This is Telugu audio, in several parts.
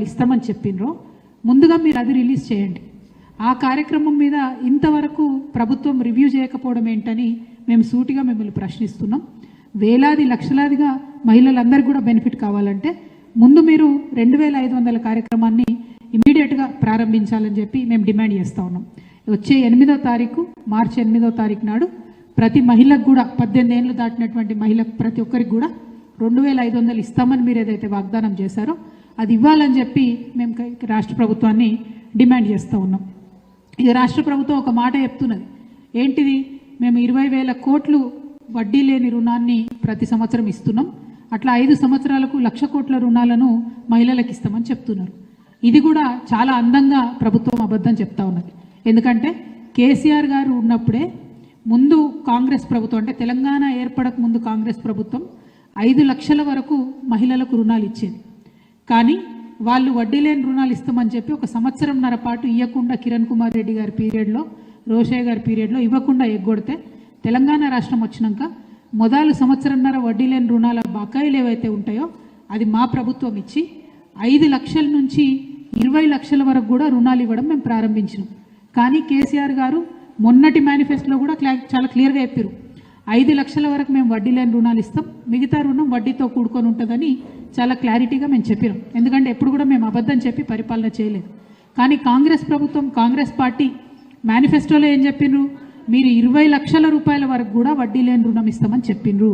ఇస్తామని చెప్పిండ్రో ముందుగా మీరు అది రిలీజ్ చేయండి. ఆ కార్యక్రమం మీద ఇంతవరకు ప్రభుత్వం రివ్యూ చేయకపోవడం ఏంటని మేము సూటిగా మిమ్మల్ని ప్రశ్నిస్తున్నాం. వేలాది లక్షలాదిగా మహిళలందరికీ కూడా బెనిఫిట్ కావాలంటే ముందు మీరు 2500 కార్యక్రమాన్ని ఇమీడియట్గా ప్రారంభించాలని చెప్పి మేము డిమాండ్ చేస్తూ ఉన్నాం. వచ్చే 8వ తారీఖు మార్చి 8వ తారీఖు నాడు ప్రతి మహిళకు కూడా 18 ఏళ్ళు దాటినటువంటి మహిళకు ప్రతి ఒక్కరికి కూడా 2500 ఇస్తామని మీరు ఏదైతే వాగ్దానం చేశారో అది ఇవ్వాలని చెప్పి మేము రాష్ట్ర ప్రభుత్వాన్ని డిమాండ్ చేస్తూ ఉన్నాం. ఇది రాష్ట్ర ప్రభుత్వం ఒక మాట చెప్తున్నది ఏంటిది, మేము 20,000 కోట్లు వడ్డీ లేని రుణాన్ని ప్రతి సంవత్సరం ఇస్తున్నాం, అట్లా 5 సంవత్సరాలకు 1,00,000 కోట్ల రుణాలను మహిళలకు ఇస్తామని చెప్తున్నారు. ఇది కూడా చాలా అందంగా ప్రభుత్వం అబద్ధం చెప్తా ఉన్నది. ఎందుకంటే కేసీఆర్ గారు ఉన్నప్పుడే ముందు కాంగ్రెస్ ప్రభుత్వం అంటే తెలంగాణ ఏర్పడక ముందు కాంగ్రెస్ ప్రభుత్వం 5 లక్షల వరకు మహిళలకు రుణాలు ఇచ్చేది. కానీ వాళ్ళు వడ్డీ లేని రుణాలు ఇస్తామని చెప్పి ఒక సంవత్సరంన్నర పాటు ఇవ్వకుండా కిరణ్ కుమార్ రెడ్డి గారి పీరియడ్లో, రోషయ్య గారి పీరియడ్లో ఇవ్వకుండా ఎగ్గొడితే తెలంగాణ రాష్ట్రం వచ్చినాక మొదలు సంవత్సరంన్నర వడ్డీ లేని రుణాల బకాయిలు ఏవైతే ఉంటాయో అది మా ప్రభుత్వం ఇచ్చి 5 లక్షల నుంచి 20 లక్షల వరకు కూడా రుణాలు ఇవ్వడం మేము ప్రారంభించినాం. కానీ కేసీఆర్ గారు మొన్నటి మేనిఫెస్టోలో కూడా చాలా క్లియర్గా చెప్పారు, 5 లక్షల వరకు మేము వడ్డీ లేని రుణాలు ఇస్తాం, మిగతా రుణం వడ్డీతో కూడుకొని ఉంటుందని చాలా క్లారిటీగా మేము చెప్పినాం. ఎందుకంటే ఎప్పుడు కూడా మేము అబద్ధం చెప్పి పరిపాలన చేయలేదు. కానీ కాంగ్రెస్ ప్రభుత్వం, కాంగ్రెస్ పార్టీ మేనిఫెస్టోలో ఏం చెప్పిండ్రు, మీరు 20 లక్షల రూపాయల వరకు కూడా వడ్డీ లేని రుణం ఇస్తామని చెప్పిండ్రు.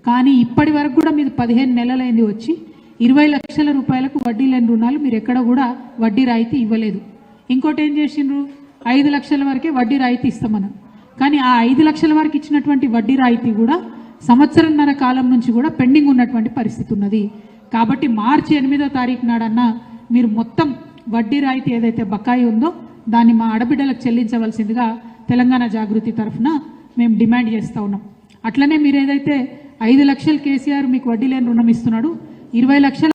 కానీ ఇప్పటి వరకు కూడా మీరు 15 నెలలైంది వచ్చి 20 లక్షల రూపాయలకు వడ్డీ లేని రుణాలు మీరు ఎక్కడ కూడా వడ్డీ రాయితీ ఇవ్వలేదు. ఇంకోటి ఏం చేసిండ్రు, 5 లక్షల వరకే వడ్డీ రాయితీ ఇస్తామన్నారు. కానీ ఆ 5 లక్షల వరకు ఇచ్చినటువంటి వడ్డీ రాయితీ కూడా సంవత్సరంన్నర కాలం నుంచి కూడా పెండింగ్ ఉన్నటువంటి పరిస్థితి ఉన్నది. కాబట్టి మార్చి 8వ తారీఖు నాడన్నా మీరు మొత్తం వడ్డీ రాయితీ ఏదైతే బకాయి ఉందో దాన్ని మా ఆడబిడ్డలకు చెల్లించవలసిందిగా తెలంగాణ జాగృతి తరఫున మేము డిమాండ్ చేస్తూ ఉన్నాం. అట్లనే మీరు ఏదైతే 5 లక్షలు కేసీఆర్ మీకు వడ్డీ లేని రుణం ఇస్తున్నాడు, 20 లక్షల